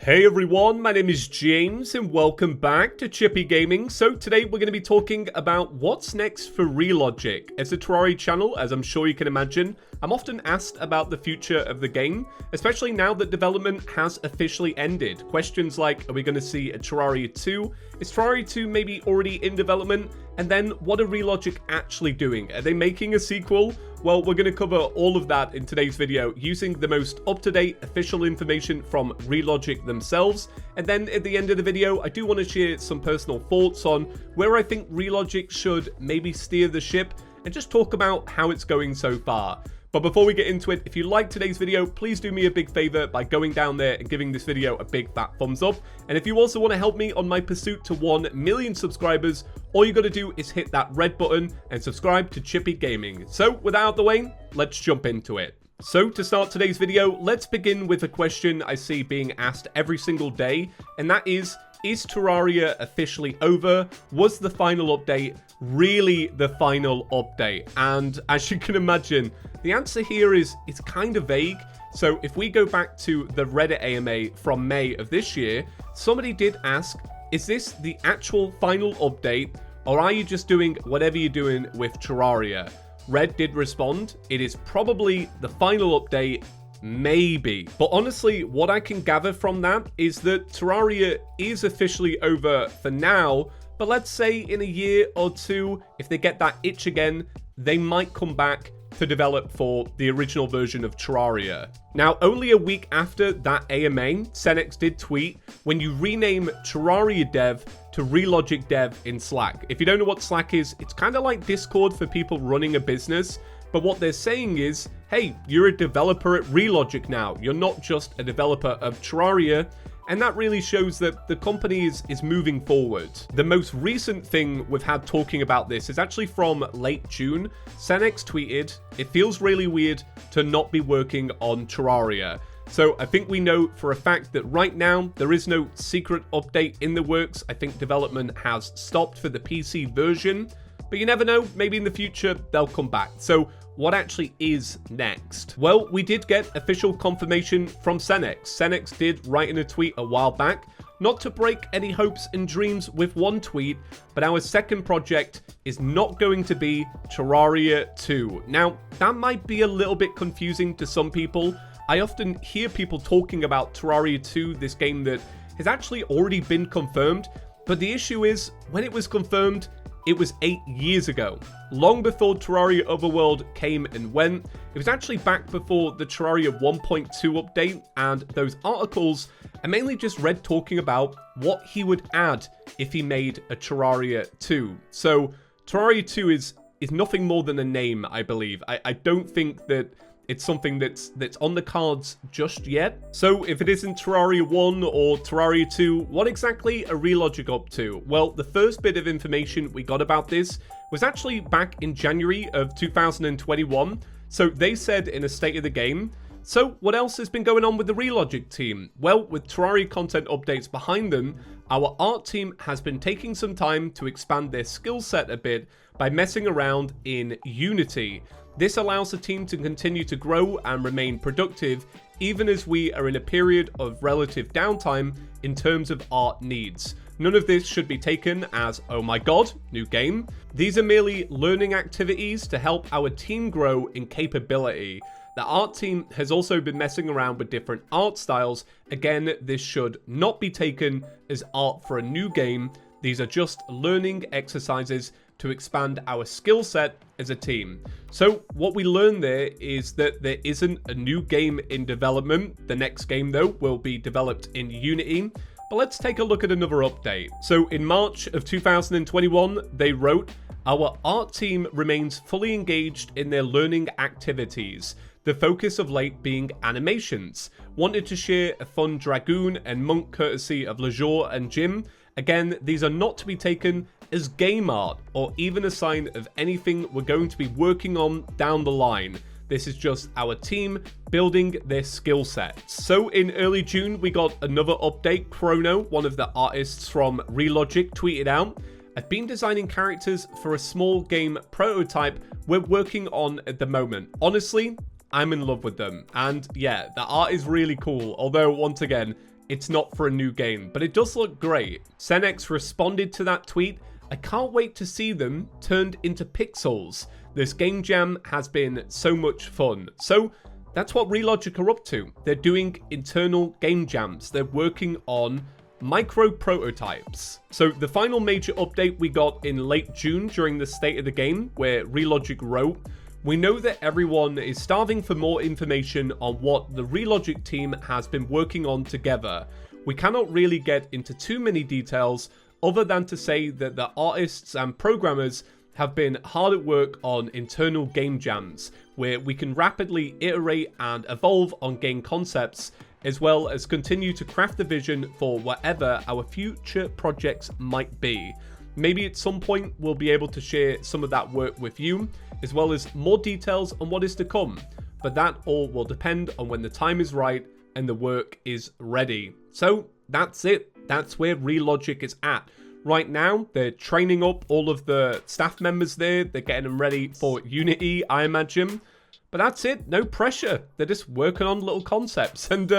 Hey everyone, my name is James and welcome back to ChippyGaming. So today we're going to be talking about what's next for Relogic. As a Terraria channel, as I'm sure you can imagine, I'm often asked about the future of the game, especially now that development has officially ended. Questions like, are we going to see a Terraria 2? Is Terraria 2 maybe already in development? And then, what are Relogic actually doing? Are they making a sequel? Well, we're going to cover all of that in today's video using the most up-to-date official information from Relogic themselves. And then at the end of the video, I do want to share some personal thoughts on where I think Relogic should maybe steer the ship and just talk about how it's going so far. But before we get into it, if you like today's video, please do me a big favor by going down there and giving this video a big fat thumbs up. And if you also want to help me on my pursuit to 1 million subscribers, all you got to do is hit that red button and subscribe to ChippyGaming. So with that out of the way, let's jump into it. So to start today's video, let's begin with a question I see being asked every single day, and that is Terraria officially over? Was the final update really the final update? And as you can imagine, the answer here is it's kind of vague. So if we go back to the Reddit AMA from May of this year, somebody did ask, is this the actual final update, or are you just doing whatever you're doing with Terraria? Red did respond, it is probably the final update, maybe. But honestly, what I can gather from that is that Terraria is officially over for now, but let's say in a year or two, if they get that itch again, they might come back to develop for the original version of Terraria. Now, only a week after that AMA, Senex did tweet, when you rename Terraria Dev to Relogic Dev in Slack. If you don't know what Slack is, it's kind of like Discord for people running a business. But what they're saying is, hey, you're a developer at Relogic now. You're not just a developer of Terraria. And that really shows that the company is moving forward. The most recent thing we've had talking about this is actually from late June. Senex tweeted, it feels really weird to not be working on Terraria. So I think we know for a fact that right now there is no secret update in the works. I think development has stopped for the PC version. But you never know, maybe in the future they'll come back. So what actually is next? Well, we did get official confirmation from Senex. Senex did write in a tweet a while back, not to break any hopes and dreams with one tweet, but our second project is not going to be Terraria 2. Now, that might be a little bit confusing to some people. I often hear people talking about Terraria 2, this game that has actually already been confirmed, but the issue is, when it was confirmed, it was 8 years ago, long before Terraria Overworld came and went. It was actually back before the Terraria 1.2 update, and those articles are mainly just Red talking about what he would add if he made a Terraria 2. So Terraria 2 is nothing more than a name, I believe. I don't think that it's something that's on the cards just yet. So if it isn't Terraria 1 or Terraria 2, what exactly are Relogic up to? Well, the first bit of information we got about this was actually back in January of 2021. So they said in a state of the game, so what else has been going on with the Relogic team? Well, with Terraria content updates behind them, our art team has been taking some time to expand their skill set a bit by messing around in Unity. This allows the team to continue to grow and remain productive, even as we are in a period of relative downtime in terms of art needs. None of this should be taken as, oh my god, new game. These are merely learning activities to help our team grow in capability. The art team has also been messing around with different art styles. Again, this should not be taken as art for a new game. These are just learning exercises to expand our skill set as a team. So what we learn there is that there isn't a new game in development. The next game though will be developed in Unity. But let's take a look at another update. So in March of 2021, they wrote, our art team remains fully engaged in their learning activities. The focus of late being animations. Wanted to share a fun Dragoon and Monk courtesy of Lejour and Jim. Again, these are not to be taken as game art or even a sign of anything we're going to be working on down the line. This is just our team building their skill sets. So in early June, we got another update. Chrono, one of the artists from Relogic, tweeted out, I've been designing characters for a small game prototype we're working on at the moment. Honestly, I'm in love with them. And yeah, the art is really cool. Although, once again, it's not for a new game, but it does look great. Senex responded to that tweet. I can't wait to see them turned into pixels. This game jam has been so much fun. So that's what Relogic are up to. They're doing internal game jams. They're working on micro prototypes. So the final major update we got in late June during the State of the Game, where Relogic wrote, we know that everyone is starving for more information on what the Relogic team has been working on together. We cannot really get into too many details other than to say that the artists and programmers have been hard at work on internal game jams, where we can rapidly iterate and evolve on game concepts, as well as continue to craft the vision for whatever our future projects might be. Maybe at some point we'll be able to share some of that work with you, as well as more details on what is to come. But that all will depend on when the time is right and the work is ready. So that's it. That's where Relogic is at. Right now, they're training up all of the staff members there. They're getting them ready for Unity, I imagine. But that's it. No pressure. They're just working on little concepts. And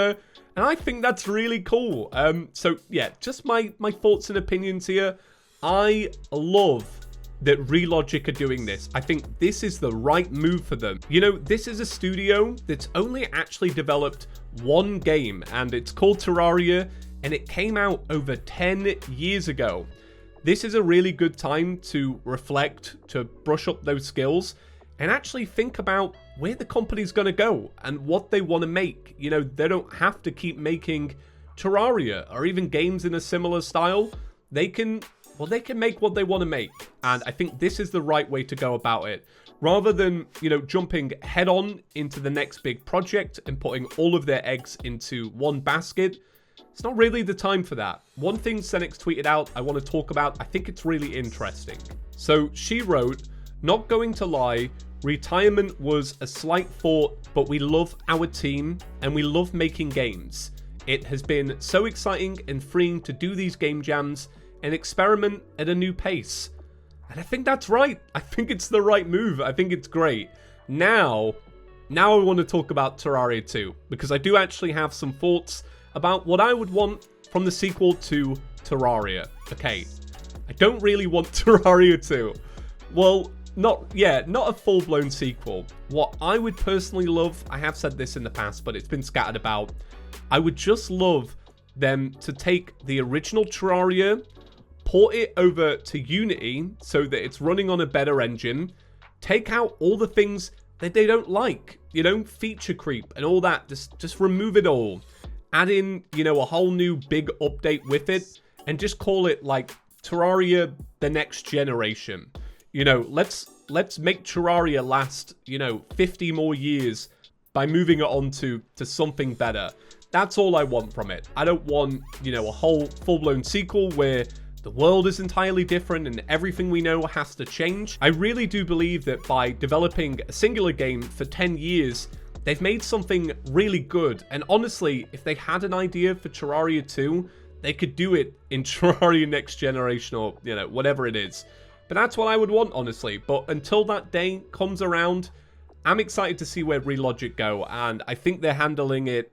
I think that's really cool. So yeah, just my thoughts and opinions here. I love that Relogic are doing this. I think this is the right move for them. You know, this is a studio that's only actually developed one game, and it's called Terraria, and it came out over 10 years ago. This is a really good time to reflect, to brush up those skills, and actually think about where the company's going to go and what they want to make. You know, they don't have to keep making Terraria or even games in a similar style. They can make what they want to make. And I think this is the right way to go about it. Rather than, you know, jumping head on into the next big project and putting all of their eggs into one basket, it's not really the time for that. One thing Senex tweeted out I want to talk about, I think it's really interesting. So she wrote, not going to lie, retirement was a slight thought, but we love our team and we love making games. It has been so exciting and freeing to do these game jams and experiment at a new pace. And I think that's right. I think it's the right move. I think it's great. Now I want to talk about Terraria 2, because I do actually have some thoughts about what I would want from the sequel to Terraria. Okay, I don't really want Terraria 2. Well, not a full-blown sequel. What I would personally love, I have said this in the past, but it's been scattered about, I would just love them to take the original Terraria, port it over to Unity so that it's running on a better engine, take out all the things that they don't like, you know, feature creep and all that, just remove it all. Add in, you know, a whole new big update with it, and just call it like Terraria the next generation. You know, let's make Terraria last, you know, 50 more years by moving it on to something better. That's all I want from it. I don't want, you know, a whole full-blown sequel where the world is entirely different and everything we know has to change. I really do believe that by developing a singular game for 10 years, they've made something really good. And honestly, if they had an idea for Terraria 2, they could do it in Terraria Next Generation or, you know, whatever it is. But that's what I would want, honestly. But until that day comes around, I'm excited to see where Relogic go, and I think they're handling it.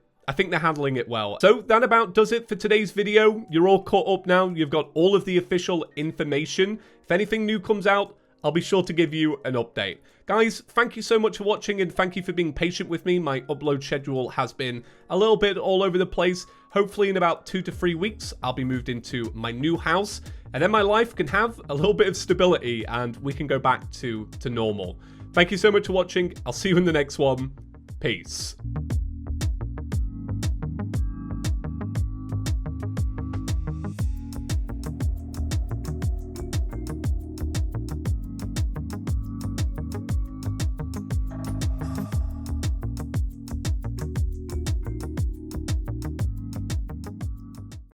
Well. So that about does it for today's video. You're all caught up now. You've got all of the official information. If anything new comes out, I'll be sure to give you an update. Guys, thank you so much for watching, and thank you for being patient with me. My upload schedule has been a little bit all over the place. Hopefully in about 2 to 3 weeks, I'll be moved into my new house, and then my life can have a little bit of stability and we can go back to normal. Thank you so much for watching. I'll see you in the next one. Peace.